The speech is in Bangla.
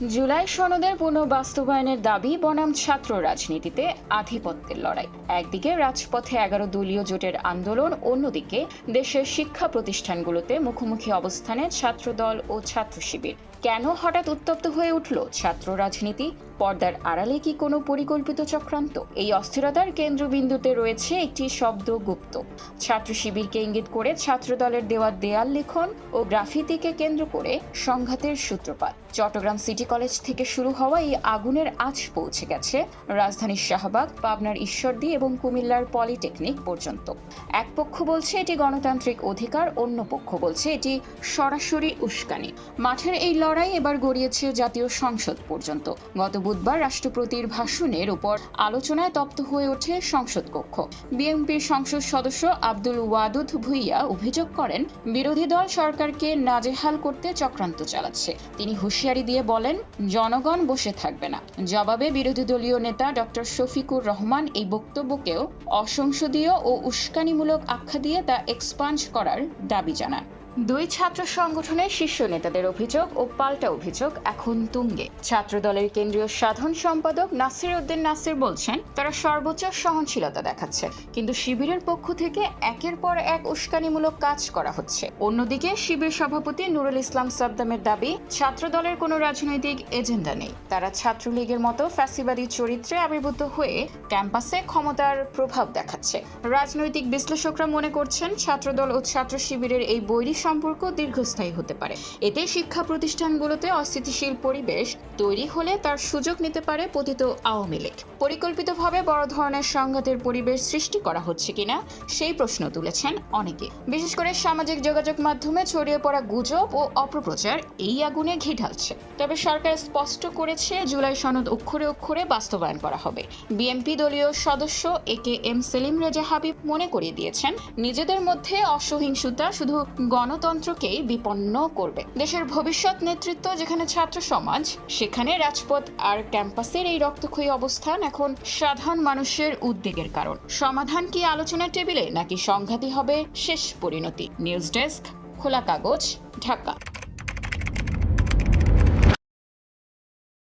জুলাই সনদের পুনঃবাস্তবায়নের দাবি বনাম ছাত্র রাজনীতিতে আধিপত্যের লড়াই। একদিকে রাজপথে 11 দলীয় জোটের আন্দোলন, অন্যদিকে দেশের শিক্ষা প্রতিষ্ঠানগুলোতে মুখোমুখি অবস্থানে ছাত্রদল ও ছাত্র শিবির। কেন হঠাৎ উত্তপ্ত হয়ে উঠল ছাত্র রাজনীতি? পর্দার আড়ালে কি কোনো পরিকল্পিত চক্রান্ত? এই অস্থিরতার কেন্দ্রবিন্দুতে রয়েছে একটি শব্দ গুপ্ত। ছাত্র শিবিরকে ইঙ্গিত করে ছাত্রদলের দেওয়া দেয়াল লিখন ও গ্রাফিতিকে কেন্দ্র করে সংঘাতের সূত্রপাত। চট্টগ্রাম সিটি কলেজ থেকে শুরু হওয়া এই আগুনের আঁচ পৌঁছে গেছে রাজধানীর শাহবাগ, পাবনার ঈশ্বরদী এবং কুমিল্লার পলিটেকনিক পর্যন্ত। এক পক্ষ বলছে এটি গণতান্ত্রিক অধিকার, অন্য পক্ষ বলছে এটি সরাসরি উস্কানি। মাঠের এই লড়াই এবার গড়িয়েছে জাতীয় সংসদ পর্যন্ত। গত বুধবার রাষ্ট্রপতির ভাষণের উপর আলোচনায় তপ্ত হয়ে ওঠে সংসদ কক্ষ। বিএনপির সংসদ সদস্য আব্দুল ওয়াদুদ ভুইয়া অভিযোগ করেন, বিরোধী দল সরকারকে নাজেহাল করতে চক্রান্ত চালাচ্ছে। তিনি হুঁশিয়ারি দিয়ে বলেন, জনগণ বসে থাকবে না। জবাবে বিরোধী দলীয় নেতা ডক্টর শফিকুর রহমান এই বক্তব্যকেও অসংসদীয় ও উস্কানিমূলক আখ্যা দিয়ে তা এক্সপাঞ্জ করার দাবি জানান। দুই ছাত্র সংগঠনের শীর্ষ নেতাদের অভিযোগ ও পাল্টা অভিযোগ এখন তুঙ্গে। ছাত্রদলের কেন্দ্রীয় সাধারণ সম্পাদক নাসির উদ্দিন নাসির বলছেন, তারা সর্বোচ্চ সহনশীলতা দেখাচ্ছে, কিন্তু শিবিরের পক্ষ থেকে একের পর এক উস্কানিমূলক কাজ করা হচ্ছে। অন্যদিকে শিবির সভাপতি নুরুল ইসলাম সাদ্দামের দাবি, ছাত্রদলের কোনো রাজনৈতিক এজেন্ডা নেই। তারা ছাত্রলীগের মতো ফ্যাসিবাদী চরিত্রে আবির্ভূত হয়ে ক্যাম্পাসে ক্ষমতার প্রভাব দেখাচ্ছে। রাজনৈতিক বিশ্লেষকরা মনে করছেন, ছাত্রদল ও ছাত্র শিবিরের এই বৈরী সম্পর্ক দীর্ঘস্থায়ী হতে পারে। এতে শিক্ষা প্রতিষ্ঠানগুলোতে অস্থিতিশীল পরিবেশ তৈরি হলে তার সুযোগ নিতে পারে পতিত আওয়ামী লীগ। পরিকল্পিতভাবে বড় ধরনের সংঘাতের পরিবেশ সৃষ্টি করা হচ্ছে কিনা সেই প্রশ্ন তুলেছেন অনেকে। বিশেষ করে সামাজিক যোগাযোগ মাধ্যমে ছড়িয়ে পড়া গুজব ও অপপ্রচার এই আগুনে ঘি ঢালছে। তবে সরকার স্পষ্ট করেছে, জুলাই সনদ অক্ষরে অক্ষরে বাস্তবায়ন করা হবে। বিএনপি দলীয় সদস্য একেএম সেলিম রেজা হাবিব মনে করিয়ে দিয়েছেন, নিজেদের মধ্যে অসহিংসতা শুধু গণতন্ত্রকেই বিপন্ন করবে। দেশের ভবিষ্যৎ নেতৃত্ব যেখানে ছাত্র সমাজ, সেখানে রাজপথ আর ক্যাম্পাসের এই রক্তক্ষয়ী অবস্থান এখন সাধারণ মানুষের উদ্বেগের কারণ। সমাধান কি আলোচনার টেবিলে, নাকি সংঘাতই হবে শেষ পরিণতি? নিউজ ডেস্ক, খোলা কাগজ, ঢাকা।